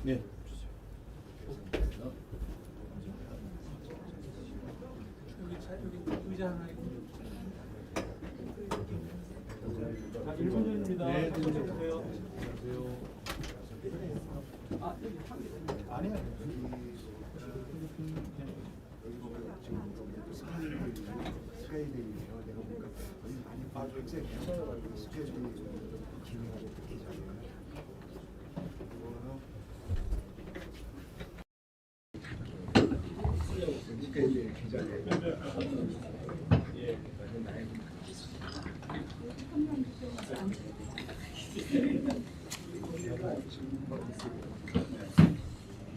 네. 여기 의자 하나 있고. 자, 1분 전입니다. 네, 안녕하세요. 아니요. 스카이데이네요. 내가 보니까 많이 봐줘. 스케줄이 기능하고 느끼잖아요. 스케줄 기자네.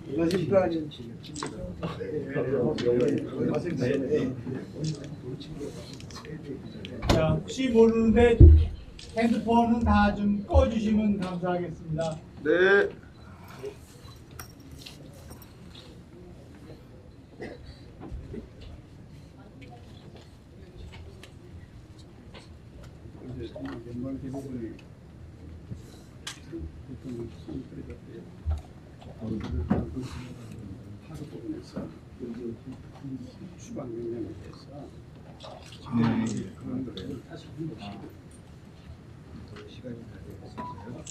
안녕하십니까. 자, 혹시 모르는데 핸드폰은 다 좀 꺼주시면 감사하겠습니다. 네. 연말 대부분이 보통 하루 부분에서 추방 영향에 대해서 그런 거를 다시 한 번씩 시간이 다 되었어요.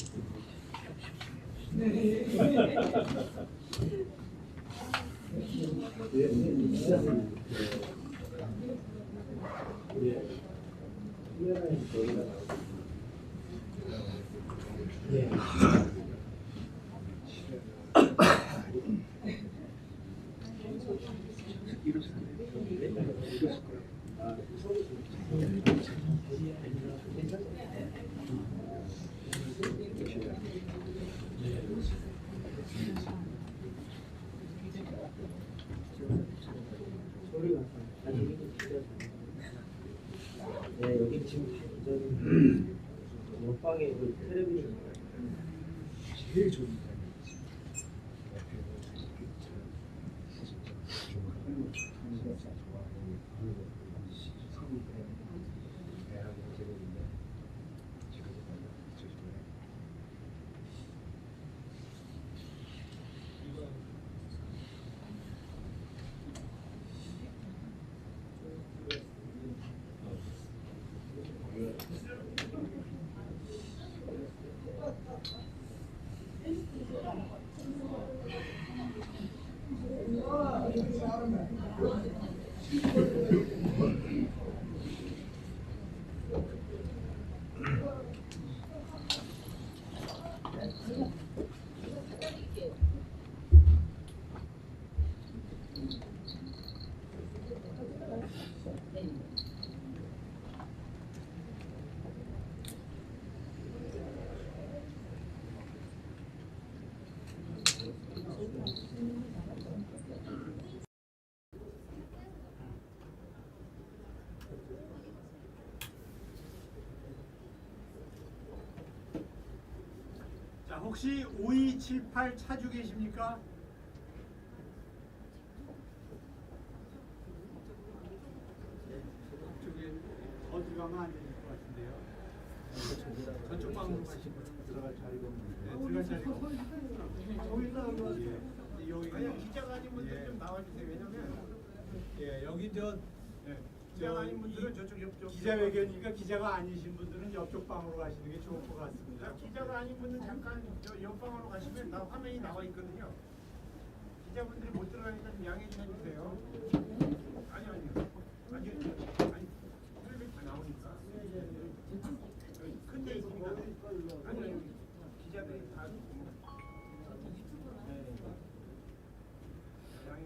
네, 여기 지금 다 기자님 옆방에 그 텔레비전 제일 좋은 자, 혹시 5278 차주 계십니까? 저기 어디 가면 안 되실 것 같은데요. 저쪽 방으로 가시면 들어갈 자리가 없는데. 들어갈 자리가 없는데. 예. 여기 아니 기자가 아닌 분들 좀 나와주세요. 왜냐면 여기 기자가 아닌 분들은 저쪽 옆쪽 기자회견이니까 기자가 아니신 분들은 옆쪽 방으로 가시는 게 좋을 것 같습니다. 기자가 아닌 분은 잠깐 저 옆방으로 가시면 나 화면이 나와 있거든요. 기자분들이 못 들어가니까 좀 양해 좀 해주세요. 아니 텔레비 다 나오니까 큰데 있으니까 아니 기자들이 다 양해.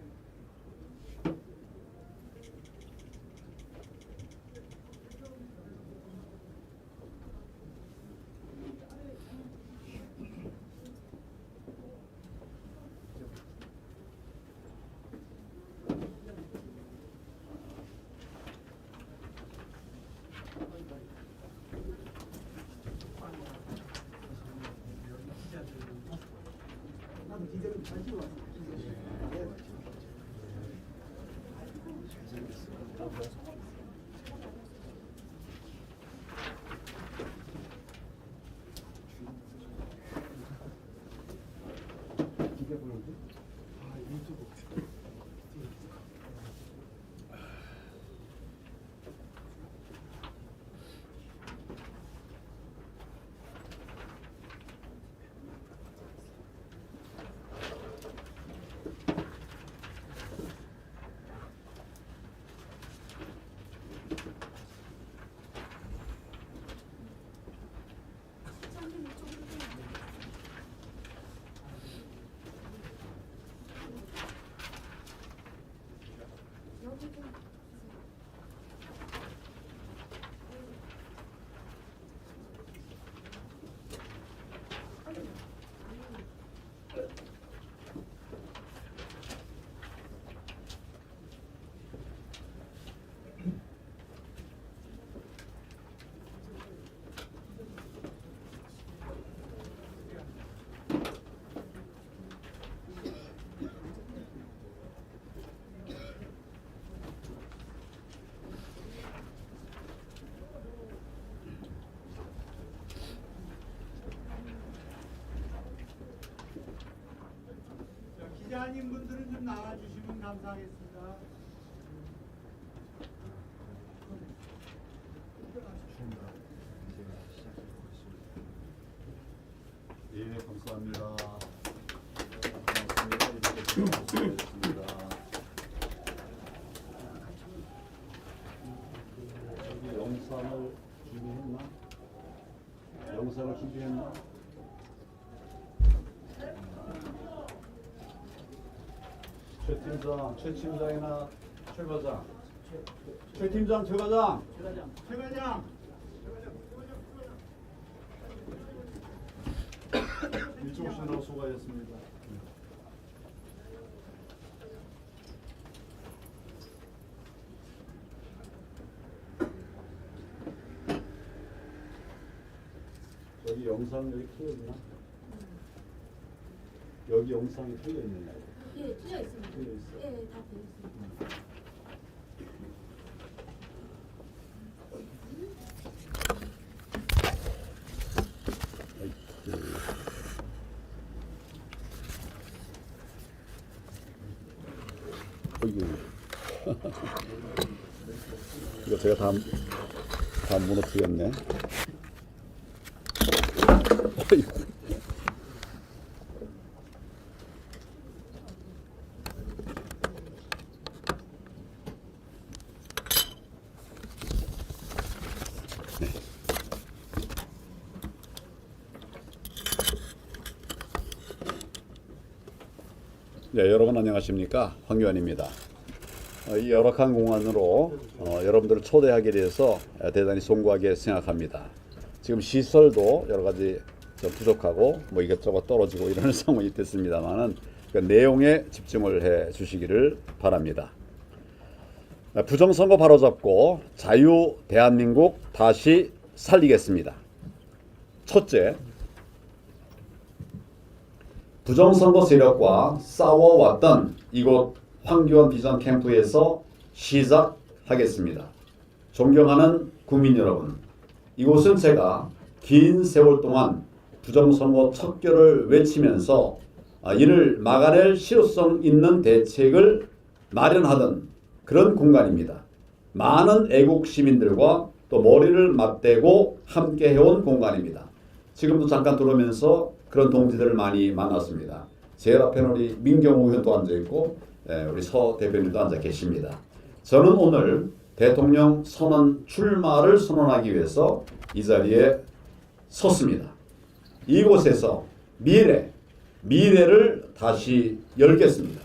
자, 기자님 분들은 좀 나와주시면 감사하겠습니다. 예, 감사합니다. 고맙습니다. 저기 영상을 준비했나? 영상을 준비했나? 최 팀장, 최 팀장이나 최 과장. 최 팀장, 최 과장. 최 과장. 일찍 오시느라고 수고하셨습니다. 여기 영상 여기 틀려 있나? 여기 영상이 틀려 있느냐고. 예, 틀려 있습니다. 틀려 있어. 예, 다 되어 있습니다. 어이구. 이거 제가 다 무너뜨렸네. 어이구. 네, 여러분 안녕하십니까, 황교안입니다. 이 열악한 공간으로 여러분들을 초대하게 돼서 대단히 송구하게 생각합니다. 지금 시설도 여러 가지 좀 부족하고 뭐 이것저것 떨어지고 이런 상황이 됐습니다만은 그 내용에 집중을 해 주시기를 바랍니다. 부정선거 바로잡고 자유 대한민국 다시 살리겠습니다. 첫째, 부정선거 세력과 싸워왔던 이곳 황교안 비전 캠프에서 시작하겠습니다. 존경하는 국민 여러분, 이곳은 제가 긴 세월 동안 부정선거 척결을 외치면서 이를 막아낼 실효성 있는 대책을 마련하던 그런 공간입니다. 많은 애국 시민들과 또 머리를 맞대고 함께 해온 공간입니다. 지금도 잠깐 들어오면서 그런 동지들을 많이 만났습니다. 제일 앞에는 우리 민경호 의원도 앉아있고 우리 서 대표님도 앉아 계십니다. 저는 오늘 대통령 선언 출마를 선언하기 위해서 이 자리에 섰습니다. 이곳에서 미래를 다시 열겠습니다.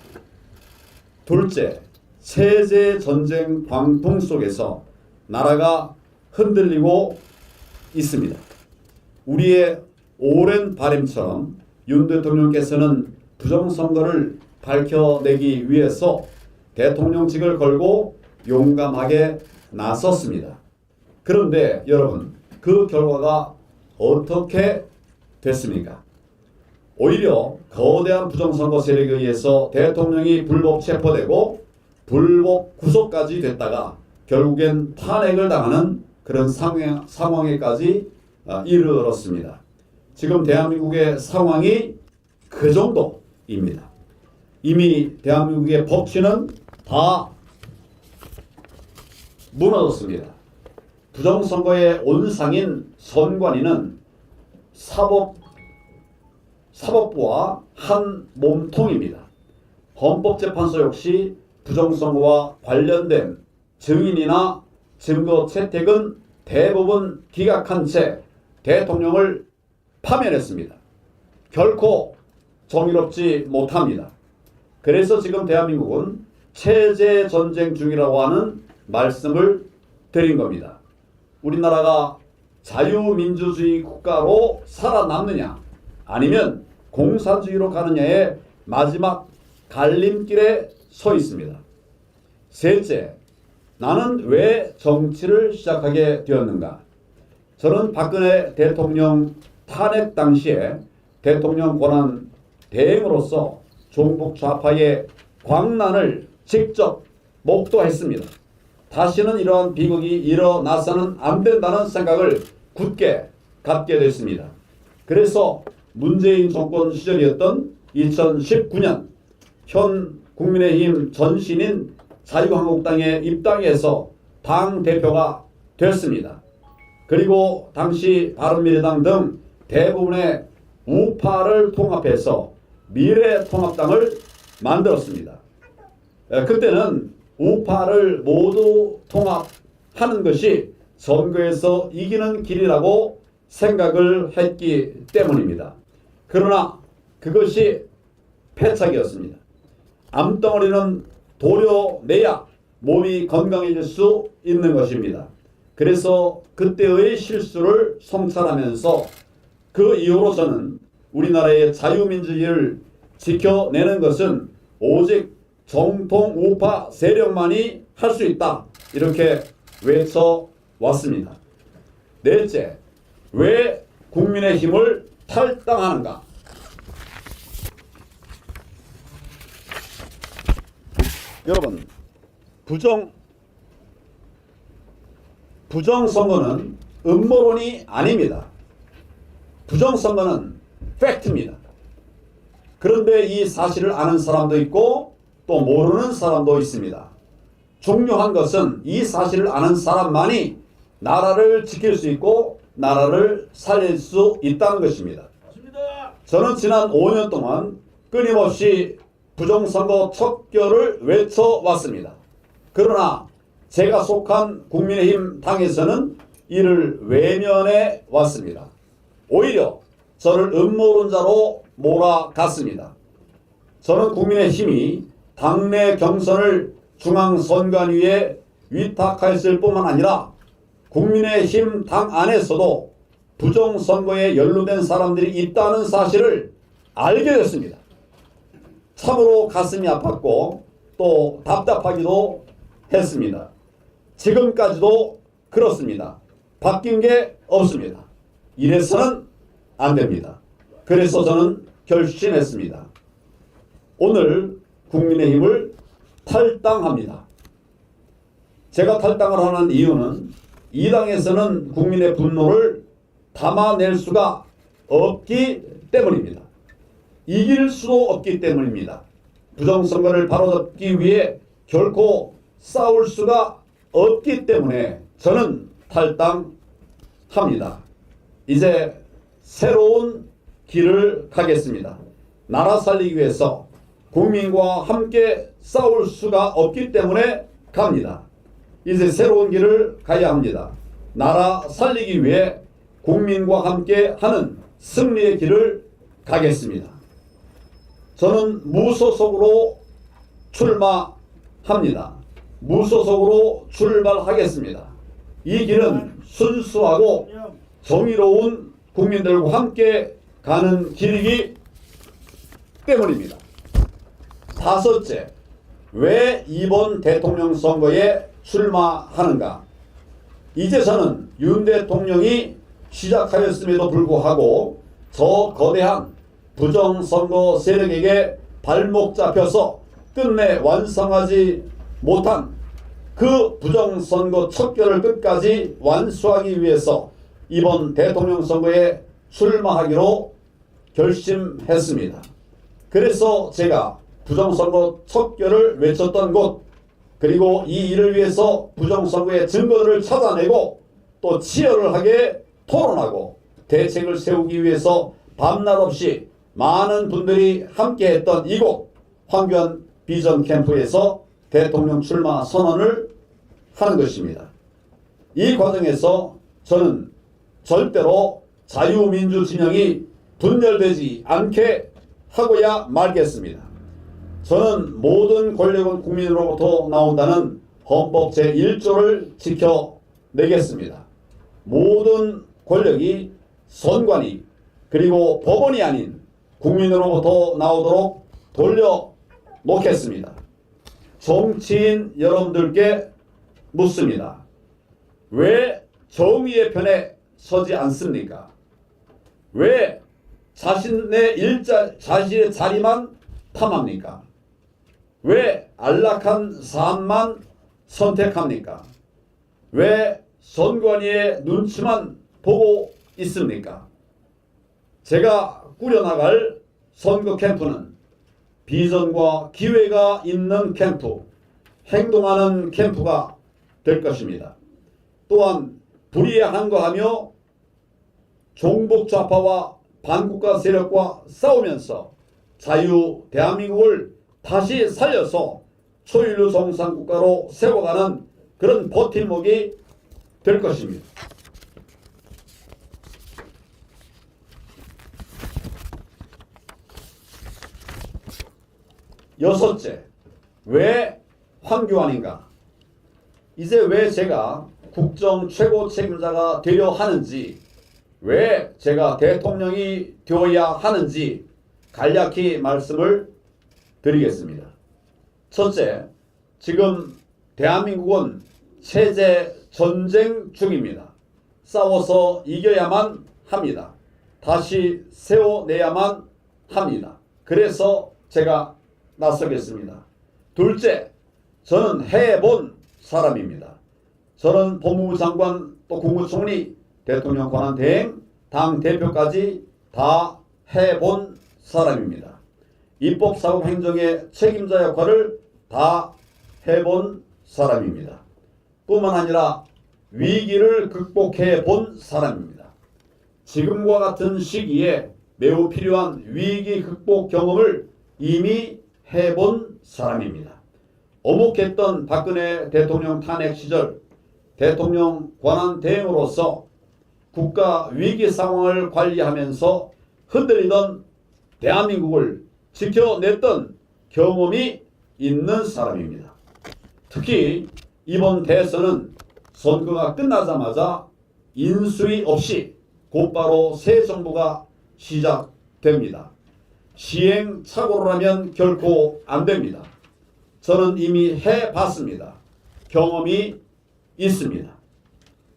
둘째, 세제 전쟁 광풍 속에서 나라가 흔들리고 있습니다. 우리의 오랜 바람처럼 윤 대통령께서는 부정선거를 밝혀내기 위해서 대통령직을 걸고 용감하게 나섰습니다. 그런데 여러분, 그 결과가 어떻게 됐습니까? 오히려 거대한 부정선거 세력에 의해서 대통령이 불법 체포되고 불법 구속까지 됐다가 결국엔 탄핵을 당하는 그런 상황에까지 이르렀습니다. 지금 대한민국의 상황이 그 정도입니다. 이미 대한민국의 법치는 다 무너졌습니다. 부정선거의 온상인 선관위는 사법부와 한 몸통입니다. 헌법재판소 역시 부정선거와 관련된 증인이나 증거 채택은 대부분 기각한 채 대통령을 파면했습니다. 결코 정의롭지 못합니다. 그래서 지금 대한민국은 체제 전쟁 중이라고 하는 말씀을 드린 겁니다. 우리나라가 자유민주주의 국가로 살아남느냐 아니면 공산주의로 가느냐의 마지막 갈림길에 서 있습니다. 셋째, 나는 왜 정치를 시작하게 되었는가? 저는 박근혜 대통령 탄핵 당시에 대통령 권한 대행으로서 종북 좌파의 광란을 직접 목도했습니다. 다시는 이러한 비극이 일어나서는 안 된다는 생각을 굳게 갖게 됐습니다. 그래서 문재인 정권 시절이었던 2019년 현 국민의힘 전신인 자유한국당에 입당해서 당대표가 됐습니다. 그리고 당시 바른미래당 등 대부분의 우파를 통합해서 미래통합당을 만들었습니다. 그때는 우파를 모두 통합하는 것이 선거에서 이기는 길이라고 생각을 했기 때문입니다. 그러나 그것이 패착이었습니다. 암덩어리는 도려내야 몸이 건강해질 수 있는 것입니다. 그래서 그때의 실수를 성찰하면서 그 이후로 저는 우리나라의 자유민주주의를 지켜내는 것은 오직 정통 우파 세력만이 할 수 있다. 이렇게 외쳐왔습니다. 넷째, 왜 국민의힘을 탈당하는가? 여러분, 부정선거는 음모론이 아닙니다. 부정선거는 팩트입니다. 그런데 이 사실을 아는 사람도 있고 또 모르는 사람도 있습니다. 중요한 것은 이 사실을 아는 사람만이 나라를 지킬 수 있고 나라를 살릴 수 있다는 것입니다. 저는 지난 5년 동안 끊임없이 부정선거 척결을 외쳐왔습니다. 그러나 제가 속한 국민의힘 당에서는 이를 외면해 왔습니다. 오히려 저를 음모론자로 몰아갔습니다. 저는 국민의힘이 당내 경선을 중앙선관위에 위탁했을 뿐만 아니라 국민의힘 당 안에서도 부정선거에 연루된 사람들이 있다는 사실을 알게 됐습니다. 참으로 가슴이 아팠고 또 답답하기도 했습니다. 지금까지도 그렇습니다. 바뀐 게 없습니다. 이래서는 안 됩니다. 그래서 저는 결심했습니다. 오늘 국민의힘을 탈당합니다. 제가 탈당을 하는 이유는 이 당에서는 국민의 분노를 담아낼 수가 없기 때문입니다. 이길 수도 없기 때문입니다. 부정선거를 바로잡기 위해 결코 싸울 수가 없기 때문에 저는 탈당합니다. 이제 새로운 길을 가겠습니다. 나라 살리기 위해서 국민과 함께 싸울 수가 없기 때문에 갑니다. 이제 새로운 길을 가야 합니다. 나라 살리기 위해 국민과 함께 하는 승리의 길을 가겠습니다. 저는 무소속으로 출마합니다. 무소속으로 출발하겠습니다. 이 길은 순수하고 정의로운 국민들과 함께 가는 길이기 때문입니다. 다섯째, 왜 이번 대통령 선거에 출마하는가? 이제 저는 윤 대통령이 시작하였음에도 불구하고 저 거대한 부정선거 세력에게 발목 잡혀서 끝내 완성하지 못한 그 부정선거 척결을 끝까지 완수하기 위해서 이번 대통령 선거에 출마하기로 결심했습니다. 그래서 제가 부정선거 척결을 외쳤던 곳, 그리고 이 일을 위해서 부정선거의 증거들을 찾아내고 또 치열을 하게 토론하고 대책을 세우기 위해서 밤낮 없이 많은 분들이 함께했던 이곳 황교안 비전 캠프에서 대통령 출마 선언을 하는 것입니다. 이 과정에서 저는 절대로 자유민주 진영이 분열되지 않게 하고야 말겠습니다. 저는 모든 권력은 국민으로부터 나온다는 헌법 제1조를 지켜내겠습니다. 모든 권력이 선관위 그리고 법원이 아닌 국민으로부터 나오도록 돌려놓겠습니다. 정치인 여러분들께 묻습니다. 왜 정의의 편에 서지 않습니까? 왜 자신의 자리만 탐합니까? 왜 안락한 삶만 선택합니까? 왜 선관위의 눈치만 보고 있습니까? 제가 꾸려나갈 선거 캠프는 비전과 기회가 있는 캠프, 행동하는 캠프가 될 것입니다. 또한 불의한거하며 종북 좌파와 반국가 세력과 싸우면서 자유 대한민국을 다시 살려서 초일류 정상국가로 세워가는 그런 버팀목이 될 것입니다. 여섯째, 왜 황교안인가? 이제 왜 제가 국정 최고 책임자가 되려 하는지, 왜 제가 대통령이 되어야 하는지 간략히 말씀을 드리겠습니다. 첫째, 지금 대한민국은 체제 전쟁 중입니다. 싸워서 이겨야만 합니다. 다시 세워내야만 합니다. 그래서 제가 나서겠습니다. 둘째, 저는 해본 사람입니다. 저는 법무부 장관 또 국무총리, 대통령 권한대행, 당대표까지 다 해본 사람입니다. 입법사법행정의 책임자 역할을 다 해본 사람입니다. 뿐만 아니라 위기를 극복해 본 사람입니다. 지금과 같은 시기에 매우 필요한 위기 극복 경험을 이미 해본 사람입니다. 어목했던 박근혜 대통령 탄핵 시절 대통령 권한 대행으로서 국가 위기 상황을 관리하면서 흔들리던 대한민국을 지켜냈던 경험이 있는 사람입니다. 특히 이번 대선은 선거가 끝나자마자 인수위 없이 곧바로 새 정부가 시작됩니다. 시행착오라면 결코 안 됩니다. 저는 이미 해봤습니다. 경험이 있습니다.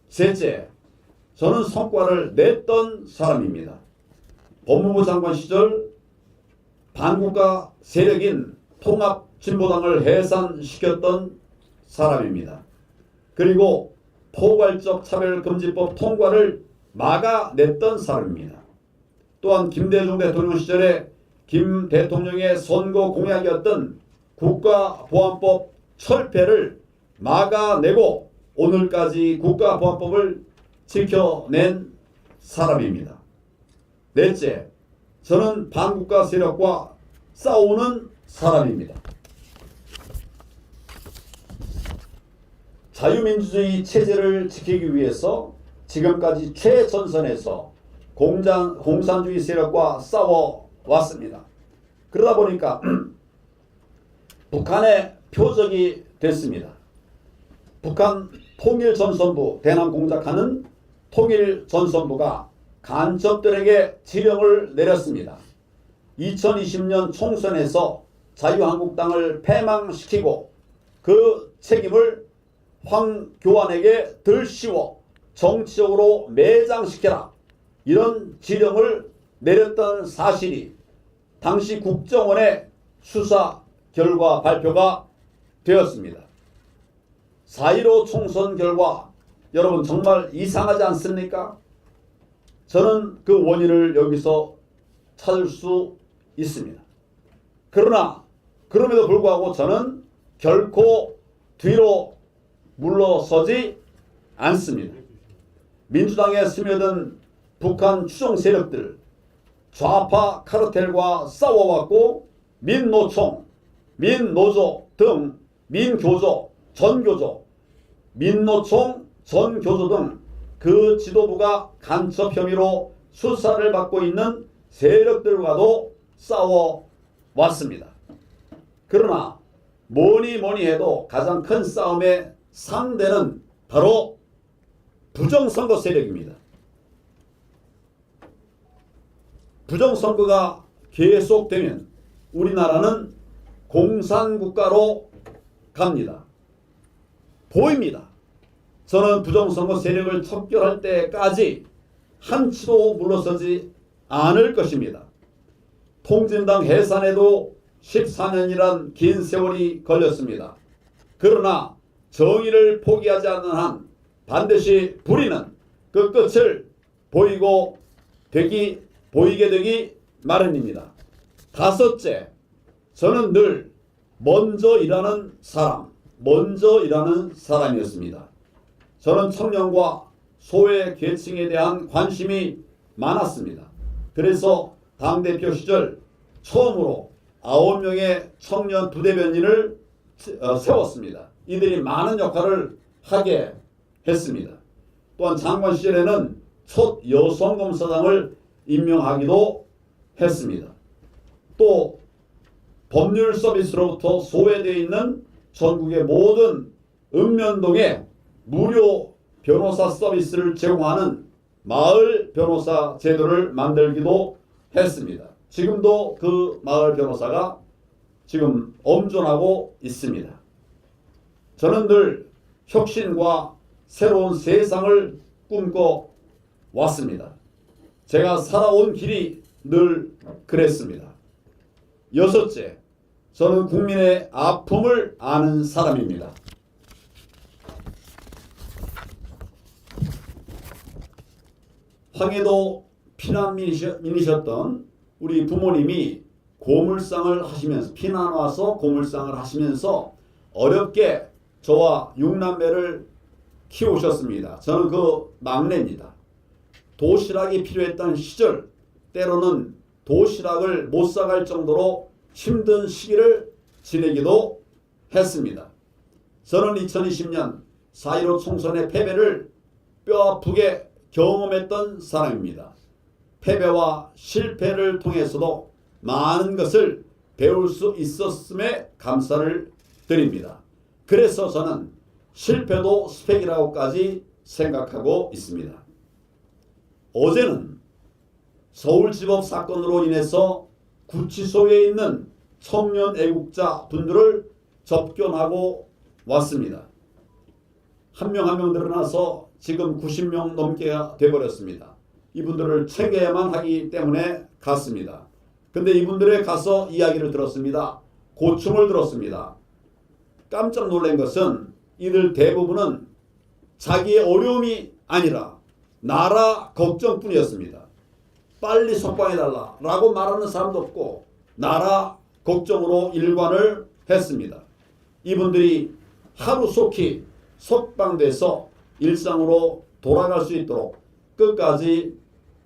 셋째, 저는 성과를 냈던 사람입니다. 법무부 장관 시절 반국가 세력인 통합진보당을 해산시켰던 사람입니다. 그리고 포괄적 차별금지법 통과를 막아냈던 사람입니다. 또한 김대중 대통령 시절에 김 대통령의 선거 공약이었던 국가보안법 철폐를 막아내고 오늘까지 국가보안법을 지켜낸 사람입니다. 넷째, 저는 반국가 세력과 싸우는 사람입니다. 자유민주주의 체제를 지키기 위해서 지금까지 최전선에서 공산주의 세력과 싸워왔습니다. 그러다 보니까 북한의 표적이 됐습니다. 북한 통일전선부, 대남 공작하는 통일전선부가 간첩들에게 지령을 내렸습니다. 2020년 총선에서 자유한국당을 패망시키고 그 책임을 황교안에게 들씌워 정치적으로 매장시켜라, 이런 지령을 내렸던 사실이 당시 국정원의 수사 결과 발표가 되었습니다. 4.15 총선 결과 여러분 정말 이상하지 않습니까? 저는 그 원인을 여기서 찾을 수 있습니다. 그러나 그럼에도 불구하고 저는 결코 뒤로 물러서지 않습니다. 민주당에 스며든 북한 추종 세력들, 좌파 카르텔과 싸워왔고 민노총, 민노조 등 민교조, 전교조, 민노총, 전교조 등 그 지도부가 간첩 혐의로 수사를 받고 있는 세력들과도 싸워왔습니다. 그러나 뭐니 뭐니 해도 가장 큰 싸움의 상대는 바로 부정선거 세력입니다. 부정선거가 계속되면 우리나라는 공산국가로 갑니다. 보입니다. 저는 부정선거 세력을 척결할 때까지 한치도 물러서지 않을 것입니다. 통진당 해산에도 14년이란 긴 세월이 걸렸습니다. 그러나 정의를 포기하지 않는 한 반드시 불의는 그 끝을 보이게 되기 마련입니다. 다섯째, 저는 늘 먼저 일하는 사람이었습니다. 저는 청년과 소외 계층에 대한 관심이 많았습니다. 그래서 당대표 시절 처음으로 9명의 청년 부대변인을 세웠습니다. 이들이 많은 역할을 하게 했습니다. 또한 장관 시절에는 첫 여성검사장을 임명하기도 했습니다. 또 법률 서비스로부터 소외되어 있는 전국의 모든 읍면동에 무료 변호사 서비스를 제공하는 마을 변호사 제도를 만들기도 했습니다. 지금도 그 마을 변호사가 지금 엄존하고 있습니다. 저는 늘 혁신과 새로운 세상을 꿈꿔 왔습니다. 제가 살아온 길이 늘 그랬습니다. 여섯째, 저는 국민의 아픔을 아는 사람입니다. 황해도 피난민이셨던 우리 부모님이 고물상을 하시면서 피난 와서 고물상을 하시면서 어렵게 저와 6남매를 키우셨습니다. 저는 그 막내입니다. 도시락이 필요했던 시절, 때로는 도시락을 못 사갈 정도로 힘든 시기를 지내기도 했습니다. 저는 2020년 4.15 총선의 패배를 뼈아프게 경험했던 사람입니다. 패배와 실패를 통해서도 많은 것을 배울 수 있었음에 감사를 드립니다. 그래서 저는 실패도 스펙이라고까지 생각하고 있습니다. 어제는 서울지법 사건으로 인해서 구치소에 있는 청년 애국자 분들을 접견하고 왔습니다. 한 명 한 명 늘어나서 지금 90명 넘게 돼버렸습니다. 이분들을 챙겨야만 하기 때문에 갔습니다. 근데 이분들에 가서 이야기를 들었습니다. 고충을 들었습니다. 깜짝 놀란 것은 이들 대부분은 자기의 어려움이 아니라 나라 걱정뿐이었습니다. 빨리 석방해달라 라고 말하는 사람도 없고 나라 걱정으로 일관을 했습니다. 이분들이 하루속히 석방돼서 일상으로 돌아갈 수 있도록 끝까지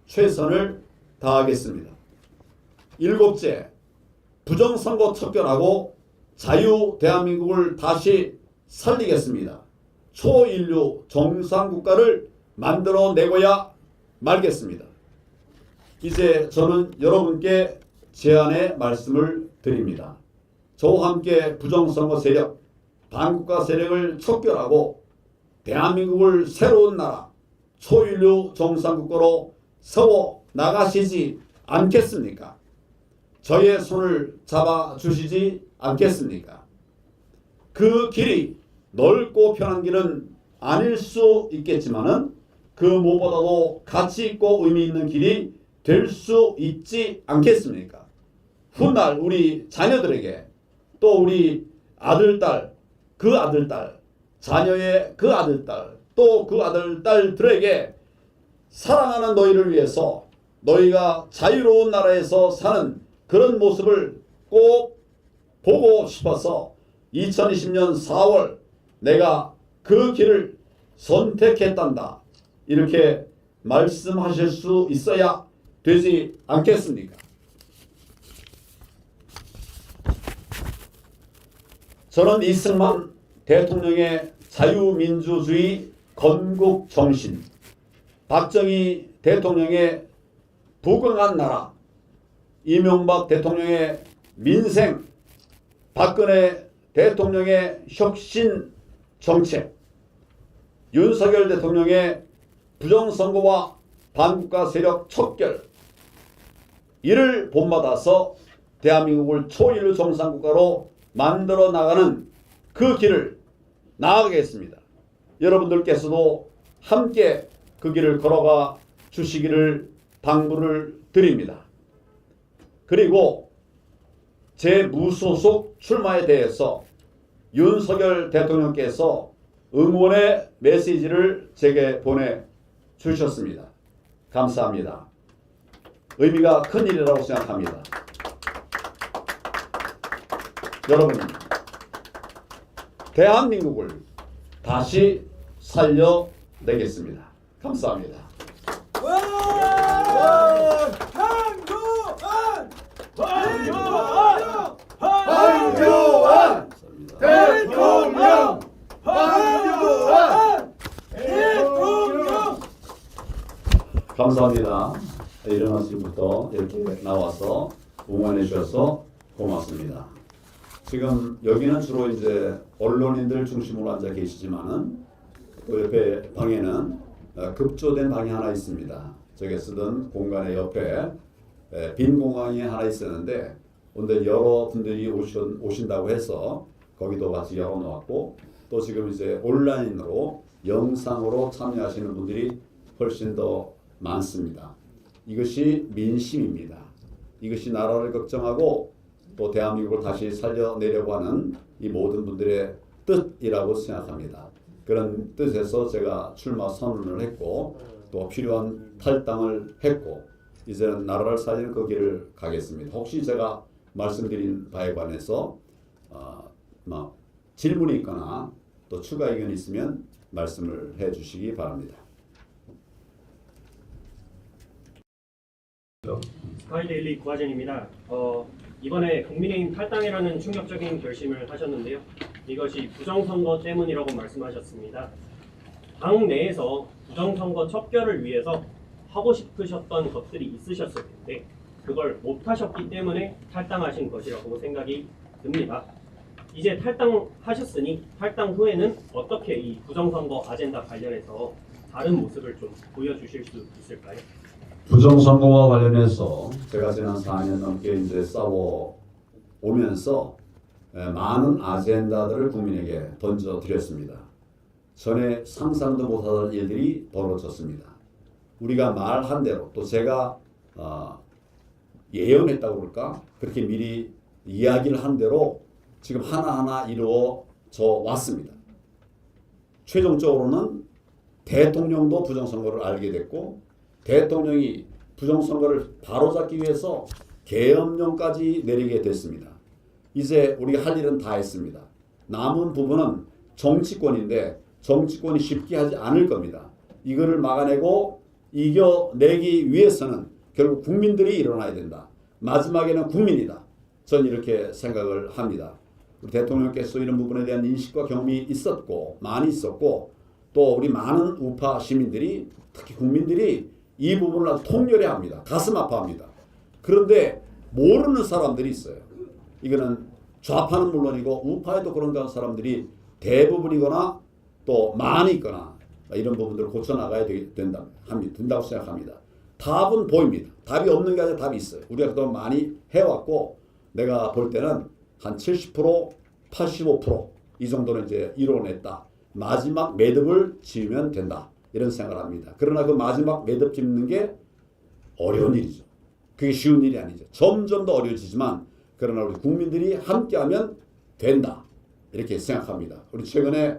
최선을 다하겠습니다. 일곱째, 부정선거 척결하고 자유 대한민국을 다시 살리겠습니다. 초인류 정상국가를 만들어내고야 말겠습니다. 이제 저는 여러분께 제안의 말씀을 드립니다. 저와 함께 부정선거 세력, 반국가 세력을 척결하고 대한민국을 새로운 나라, 초인류 정상국가로 세워 나가시지 않겠습니까? 저의 손을 잡아주시지 않겠습니까? 그 길이 넓고 편한 길은 아닐 수 있겠지만은 그 무엇보다도 가치 있고 의미 있는 길이 될 수 있지 않겠습니까? 훗날 우리 자녀들에게 또 우리 아들딸, 그 아들딸, 자녀의 그 아들딸, 또 그 아들딸들에게 사랑하는 너희를 위해서 너희가 자유로운 나라에서 사는 그런 모습을 꼭 보고 싶어서 2020년 4월 내가 그 길을 선택했단다. 이렇게 말씀하실 수 있어야 되지 않겠습니까? 저는 이승만 대통령의 자유민주주의 건국 정신, 박정희 대통령의 부강한 나라, 이명박 대통령의 민생, 박근혜 대통령의 혁신 정책, 윤석열 대통령의 부정선거와 반국가 세력 척결, 이를 본받아서 대한민국을 초일류 정상국가로 만들어 나가는 그 길을 나아가겠습니다. 여러분들께서도 함께 그 길을 걸어가 주시기를 당부를 드립니다. 그리고 제 무소속 출마에 대해서 윤석열 대통령께서 응원의 메시지를 제게 보내주셨습니다. 감사합니다. 의미가 큰 일이라고 생각합니다. 여러분, 대한민국을 다시 살려내겠습니다. 감사합니다. 황교안 대통령! 황교안 대통령! 감사합니다. 이른 아침부터 이렇게 나와서 응원해 주셔서 고맙습니다. 지금 여기는 주로 이제 언론인들 중심으로 앉아 계시지만은 그 옆에 방에는 급조된 방이 하나 있습니다. 저게 쓰던 공간의 옆에 빈 공간이 하나 있었는데 오늘 여러분들이 오신다고 해서 거기도 같이 열어놓았고, 또 지금 이제 온라인으로 영상으로 참여하시는 분들이 훨씬 더 많습니다. 이것이 민심입니다. 이것이 나라를 걱정하고 또 대한민국을 다시 살려내려고 하는 이 모든 분들의 뜻이라고 생각합니다. 그런 뜻에서 제가 출마 선언을 했고 또 필요한 탈당을 했고 이제는 나라를 살리는 그 길을 가겠습니다. 혹시 제가 말씀드린 바에 관해서 질문이 있거나 또 추가 의견이 있으면 말씀을 해주시기 바랍니다. 스카이데일리 구하진입니다. 이번에 국민의힘 탈당이라는 충격적인 결심을 하셨는데요. 이것이 부정선거 때문이라고 말씀하셨습니다. 당 내에서 부정선거 척결을 위해서 하고 싶으셨던 것들이 있으셨을 텐데 그걸 못하셨기 때문에 탈당하신 것이라고 생각이 듭니다. 이제 탈당하셨으니 탈당 후에는 어떻게 이 부정선거 아젠다 관련해서 다른 모습을 좀 보여주실 수 있을까요? 부정선거와 관련해서 제가 지난 4년 넘게 이제 싸워 오면서 많은 아젠다들을 국민에게 던져드렸습니다. 전에 상상도 못하던 일들이 벌어졌습니다. 우리가 말한 대로 또 제가 예언했다고 그럴까? 그렇게 미리 이야기를 한 대로 지금 하나하나 이루어져 왔습니다. 최종적으로는 대통령도 부정선거를 알게 됐고 대통령이 부정선거를 바로잡기 위해서 계엄령까지 내리게 됐습니다. 이제 우리가 할 일은 다 했습니다. 남은 부분은 정치권인데 정치권이 쉽게 하지 않을 겁니다. 이거를 막아내고 이겨내기 위해서는 결국 국민들이 일어나야 된다. 마지막에는 국민이다. 전 이렇게 생각을 합니다. 우리 대통령께서 이런 부분에 대한 인식과 경험이 있었고 많이 있었고 또 우리 많은 우파 시민들이 특히 국민들이 이 부분을 아주 통렬해 합니다. 가슴 아파합니다. 그런데 모르는 사람들이 있어요. 이거는 좌파는 물론이고 우파에도 그런 사람들이 대부분이거나 또 많이 있거나 이런 부분들을 고쳐나가야 된다고 생각합니다. 답은 보입니다. 답이 없는 게 아니라 답이 있어요. 우리가 그동안 많이 해왔고 내가 볼 때는 한 70%, 85% 이 정도는 이제 이뤄냈다. 마지막 매듭을 지으면 된다. 이런 생각을 합니다. 그러나 그 마지막 매듭 짓는 게 어려운 일이죠. 그게 쉬운 일이 아니죠. 점점 더 어려워지지만 그러나 우리 국민들이 함께하면 된다. 이렇게 생각합니다. 우리 최근에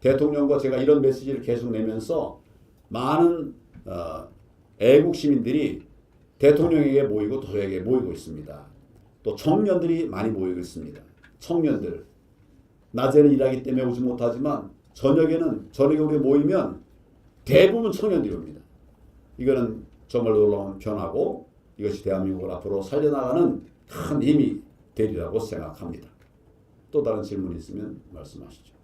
대통령과 제가 이런 메시지를 계속 내면서 많은 애국 시민들이 대통령에게 모이고 또 저에게 모이고 있습니다. 또 청년들이 많이 모이고 있습니다. 청년들. 낮에는 일하기 때문에 오지 못하지만 저녁에 우리 모이면 대부분 청년들이 옵니다. 이거는 정말 놀라운 변화고 이것이 대한민국을 앞으로 살려나가는 큰 힘이 되리라고 생각합니다. 또 다른 질문이 있으면 말씀하시죠.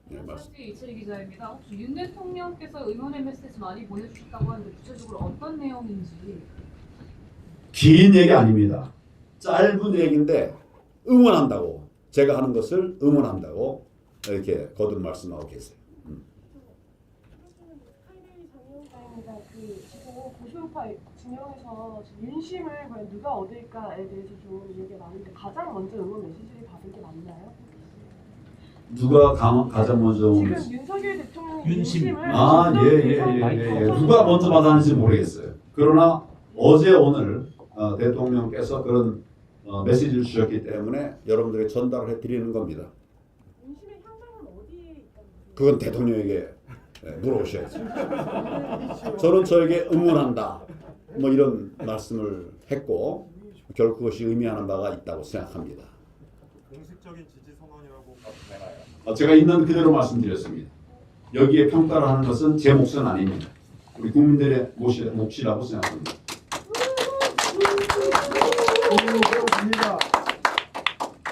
네, 말씀. 이철희 기자입니다. 혹시 윤 대통령께서 응원의 메시지 많이 보내주셨다고 하는데 구체적으로 어떤 내용인지. 긴 얘기 아닙니다. 짧은 얘기인데 응원한다고, 제가 하는 것을 응원한다고 이렇게 거듭 말씀하고 계세요. 스카이데이 장영사입니다. 지금 고시원파 진영에서 민심을 과연 누가 얻을까에 대해서 좀 얘기가 많은데 가장 먼저 응원 메시지를 받은 게 맞나요? 누가 가장 먼저 지금 윤석열 대통령 민심을 누가 먼저 받았는지 모르겠어요. 그러나 어제 오늘 대통령께서 그런 메시지를 주셨기 때문에 여러분들에게 전달을 해드리는 겁니다. 민심의 향방은 어디에 있다는 거예요? 그건 대통령에게 물어보셔야죠. 저는 저에게 응원한다 뭐 이런 말씀을 했고 결국 그것이 의미하는 바가 있다고 생각합니다. 공식적인 지지 선언이라고 제가 있는 그대로 말씀드렸습니다. 여기에 평가를 하는 것은 제 몫은 아닙니다. 우리 국민들의 몫이라고 생각합니다. 국민이 세워줍니다.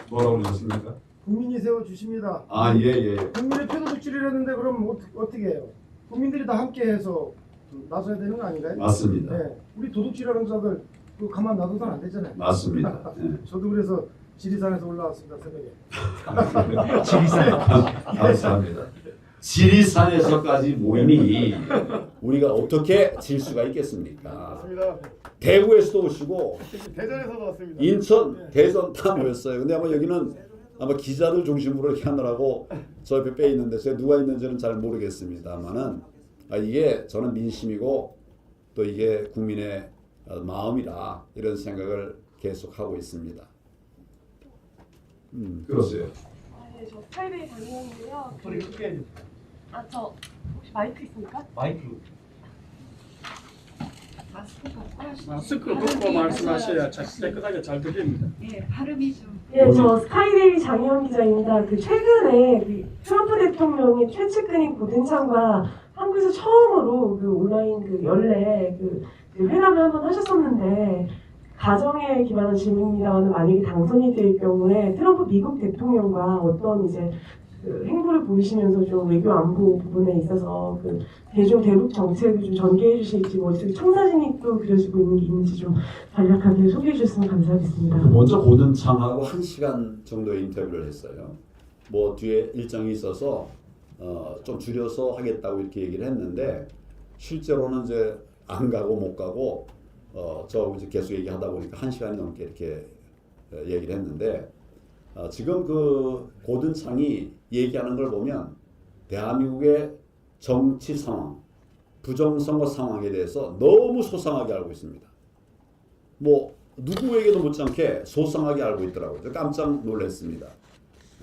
뭐라고 그러셨습니까? 국민이 세워주십니다. 예. 국민의 표도둑질이라는데 그럼 어떻게 해요? 국민들이 다 함께해서 나서야 되는 거 아닌가요? 맞습니다. 네, 우리 도둑질하는 자들 그 가만 놔둬서는 안 되잖아요. 맞습니다. 저도 그래서 지리산에서 올라왔습니다 새벽에. 감사합니다. 지리산에서까지 모이니 우리가 어떻게 질 수가 있겠습니까? 맞습니다. 대구에서도 오시고 대전에서도 왔습니다. 인천, 대전 다 모였어요. 근데 아마 여기는 아마 기자들 중심으로 이렇게 하느라고 저 옆에 빼 있는데 제가 누가 있는지는 잘 모르겠습니다만은 이게 저는 민심이고 또 이게 국민의 마음이라 이런 생각을 계속 하고 있습니다. 그러세요. 네, 저 스카이데이 장영인데요. 소리 크게 해주세요. 저 혹시 마이크 있습니까? 마이크. 마스크 벗고 말씀하셔야 깨끗하게 잘 들립니다. 예, 발음이 좀. 네, 저 스카이데이 장영 기자입니다. 최근에 트럼프 대통령이 최측근인 고든창과 한국에서 처음으로 온라인 연례 회담을 한번 하셨었는데 가정에 기반한 질문입니다만 만약에 당선이 될 경우에 트럼프 미국 대통령과 어떤 행보를 보이시면서 좀 외교 안보 부분에 있어서 대중 대북 정책을 좀 전개해 주실지 청사진이 또 그려지고 있는 게 있는지 좀 간략하게 소개해 주셨으면 감사하겠습니다. 먼저 고든창하고 1시간 정도의 인터뷰를 했어요. 뭐 뒤에 일정이 있어서 좀 줄여서 하겠다고 이렇게 얘기를 했는데 실제로는 이제 안 가고 못 가고 저 이제 계속 얘기하다 보니까 1시간이 넘게 이렇게 얘기를 했는데 지금 고든창이 얘기하는 걸 보면 대한민국의 정치 상황, 부정선거 상황에 대해서 너무 소상하게 알고 있습니다. 뭐 누구에게도 못지않게 소상하게 알고 있더라고요. 깜짝 놀랐습니다.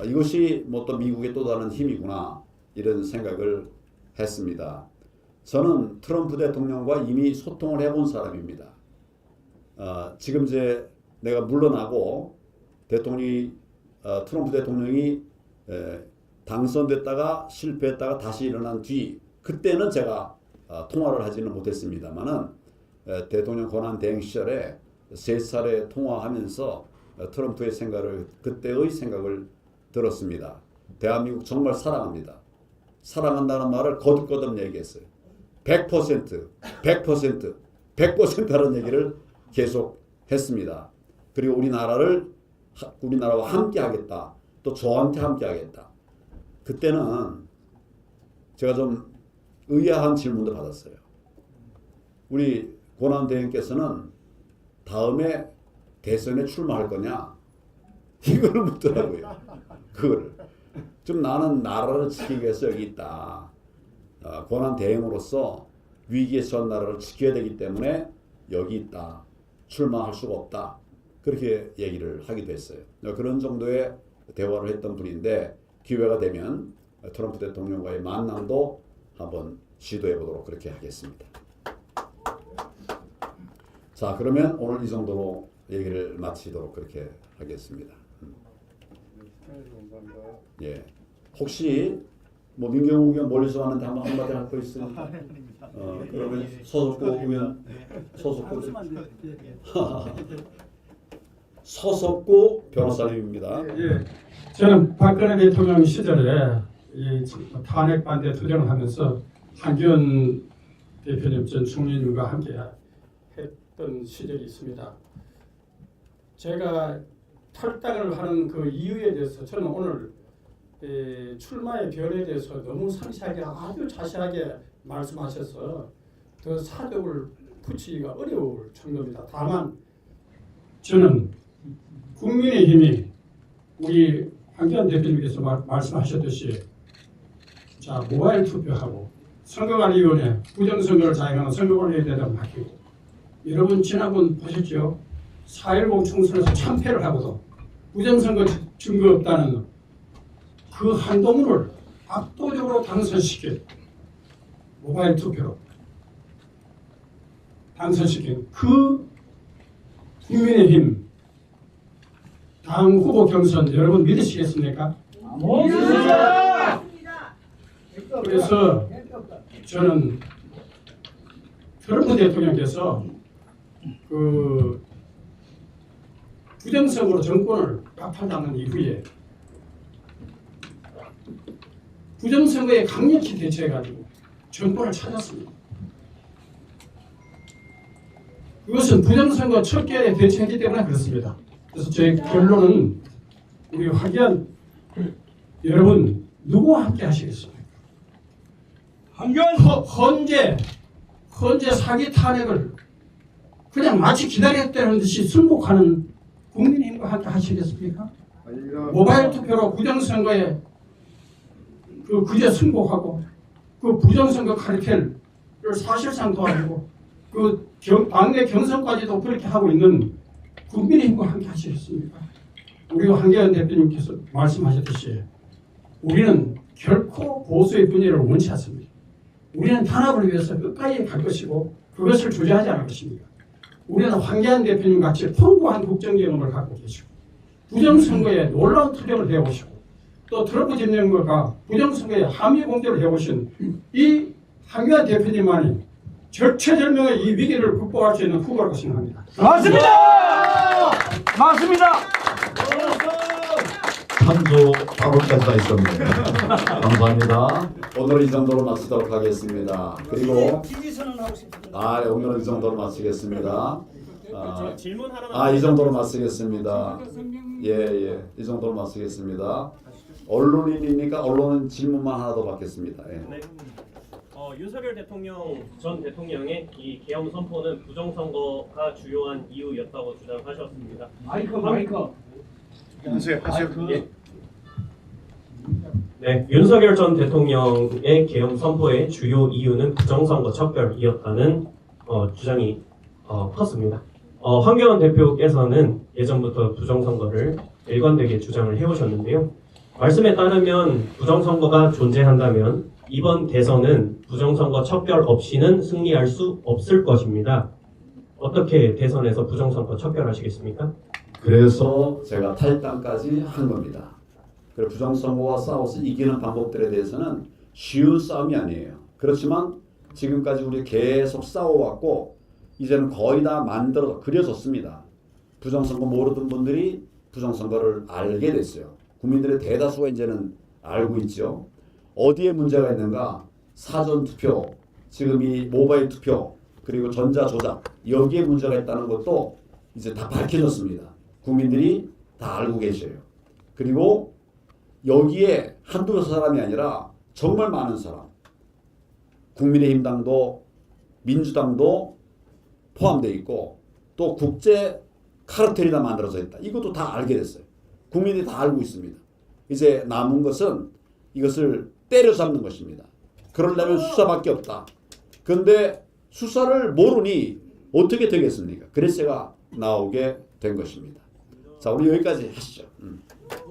이것이 뭐 또 미국의 또 다른 힘이구나 이런 생각을 했습니다. 저는 트럼프 대통령과 이미 소통을 해본 사람입니다. 지금 이제 내가 물러나고 트럼프 대통령이 당선됐다가 실패했다가 다시 일어난 뒤 그때는 제가 통화를 하지는 못했습니다만은 대통령 권한 대행 시절에 3차례 통화하면서 트럼프의 그때의 생각을 들었습니다. 대한민국 정말 사랑합니다. 사랑한다는 말을 거듭거듭 얘기했어요. 100%, 100%, 100%라는 얘기를 계속 했습니다. 그리고 우리나라와 함께 하겠다. 또 저한테 함께 하겠다. 그때는 제가 좀 의아한 질문도 받았어요. 우리 권한 대행께서는 다음에 대선에 출마할 거냐? 이걸 묻더라고요. 그거를. 좀 나는 나라를 지키기 위해서 여기 있다. 권한 대행으로서 위기에 처한 나라를 지켜야 되기 때문에 여기 있다. 출마할 수가 없다. 그렇게 얘기를 하기도 했어요. 그런 정도의 대화를 했던 분인데 기회가 되면 트럼프 대통령과의 만남도 한번 시도해 보도록 그렇게 하겠습니다. 자, 그러면 오늘 이 정도로 얘기를 마치도록 그렇게 하겠습니다. 예. 혹시 뭐 민경욱 의원 멀리서 왔는데 한마디 할 거 있으니까. 그러면 서석구 의원, 서석구 변호사님입니다. 예. 저는 박근혜 대통령 시절에 탄핵 반대 투쟁을 하면서 한기원 대표님 전 총리님과 함께 했던 시절이 있습니다. 제가 탈당을 하는 그 이유에 대해서 저는 오늘 출마의 변에 대해서 너무 상세하게 아주 자세하게 말씀하셔서 더 사족을 붙이기가 어려울 정도입니다. 다만 저는 국민의힘이 우리 황교안 대표님께서 말씀하셨듯이 자 모바일 투표하고 선거관리위원회 부정선거를 자행하는 선거관리위원회에다 맡기고 여러분 지난번 보셨죠? 4.10 총선에서 참패를 하고도 부정선거 증거 없다는 그 한동훈을 압도적으로 당선시킨 모바일 투표로 당선시킨 그 국민의힘 당 후보 경선 여러분 믿으시겠습니까? 믿습니다. 그래서 저는 트럼프 대통령께서 그 부정선거로 정권을 박탈당한 이후에 부정선거에 강력히 대처해가지고 정권을 찾았습니다. 그것은 부정선거 척결에 대처했기 때문에 그렇습니다. 그래서 제 결론은 우리 황교안 여러분 누구와 함께 하시겠습니까? 헌재 사기 탄핵을 그냥 마치 기다렸다는 듯이 승복하는 국민의힘과 함께 하시겠습니까? 모바일 투표로 부정선거에 그제 승복하고 그 부정선거 카르텔을 사실상 도와주고 그 당내 경선까지도 그렇게 하고 있는 국민의힘과 함께 하시겠습니까? 우리 황교안 대표님께서 말씀하셨듯이 우리는 결코 보수의 분열을 원치 않습니다. 우리는 단합을 위해서 끝까지 갈 것이고 그것을 주저하지 않을 것입니다. 우리는 황교안 대표님 같이 풍부한 국정 경험을 갖고 계시고 부정선거에 놀라운 투쟁을 해오시고 또 트럼프 진영과 부정선거에 함의 공조를 해오신 이 황교안 대표님만이 절체절명의 이 위기를 극복할 수 있는 후보라고 생각합니다. 맞습니다. 맞습니다. 참조 발언까지 다 있었네요. 감사합니다. 오늘은 이 정도로 마치도록 하겠습니다. 그리고 오늘은 이 정도로 마치겠습니다. 질문 하나만. 이 정도로 마치겠습니다. 예, 이 정도로 마치겠습니다. 언론인이니까 언론은 질문만 하나 더 받겠습니다. 예. 네. 윤석열 전 대통령의 이 계엄 선포는 부정선거가 주요한 이유였다고 주장하셨습니다. 마이크. 하세요. 예. 네, 윤석열 전 대통령의 계엄 선포의 주요 이유는 부정선거 척결이었다는 주장이 컸습니다. 황교안 대표께서는 예전부터 부정선거를 일관되게 주장을 해오셨는데요. 말씀에 따르면 부정선거가 존재한다면 이번 대선은 부정선거 척결 없이는 승리할 수 없을 것입니다. 어떻게 대선에서 부정선거 척결하시겠습니까? 그래서 제가 탈당까지 한 겁니다. 그리고 부정선거와 싸워서 이기는 방법들에 대해서는 쉬운 싸움이 아니에요. 그렇지만 지금까지 우리 계속 싸워왔고 이제는 거의 다 그려졌습니다. 부정선거 모르던 분들이 부정선거를 알게 됐어요. 국민들의 대다수가 이제는 알고 있죠. 어디에 문제가 있는가? 사전투표, 지금 이 모바일 투표, 그리고 전자조작 여기에 문제가 있다는 것도 이제 다 밝혀졌습니다. 국민들이 다 알고 계셔요. 그리고 여기에 한두 사람이 아니라 정말 많은 사람, 국민의힘당도 민주당도 포함되어 있고 또 국제 카르텔이 다 만들어져 있다. 이것도 다 알게 됐어요. 국민들이 다 알고 있습니다. 이제 남은 것은 이것을 때려잡는 것입니다. 그러려면 수사밖에 없다. 그런데 수사를 모르니 어떻게 되겠습니까? 그래서 제가 나오게 된 것입니다. 자, 우리 여기까지 하시죠.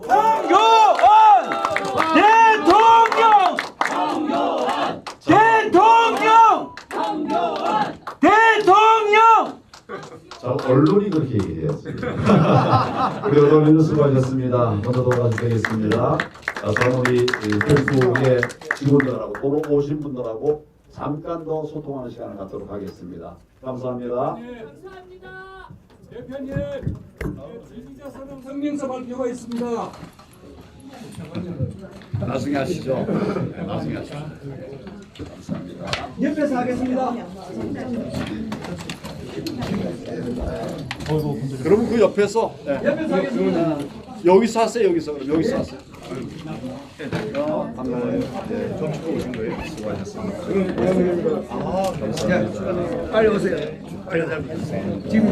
황교안 대통령! 대통령! 자, 언론이 그렇게 얘기했습니다. 우리 언론인들 수고하셨습니다. 먼저 돌아가시면 되겠습니다. 저는 우리 펠스의 직원들하고 또 오신 분들하고 잠깐 더 소통하는 시간을 갖도록 하겠습니다. 감사합니다. 감사합니다. 대표님, 지지자 선언 성명서 발표가 있습니다. 나중에 하시죠. 나중에 하시죠. 감사합니다. 옆에서 하겠습니다. 그러면 그 옆에서 여기서 하세요. 여기서 그럼 여기서 하세요. 반가워요. 네, 좀 찍고 오신 거예요? 수고하셨습니다. 감사합니다. 빨리 오세요. 빨리 오세요. 지금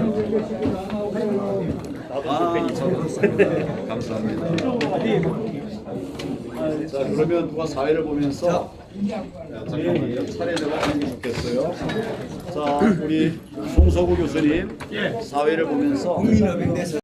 감사합니다. 자, 그러면 누가 사회를 보면서 잠깐만요. 차례대로 하는 게 좋겠어요. 자, 우리 송서구 교수님 사회를 보면서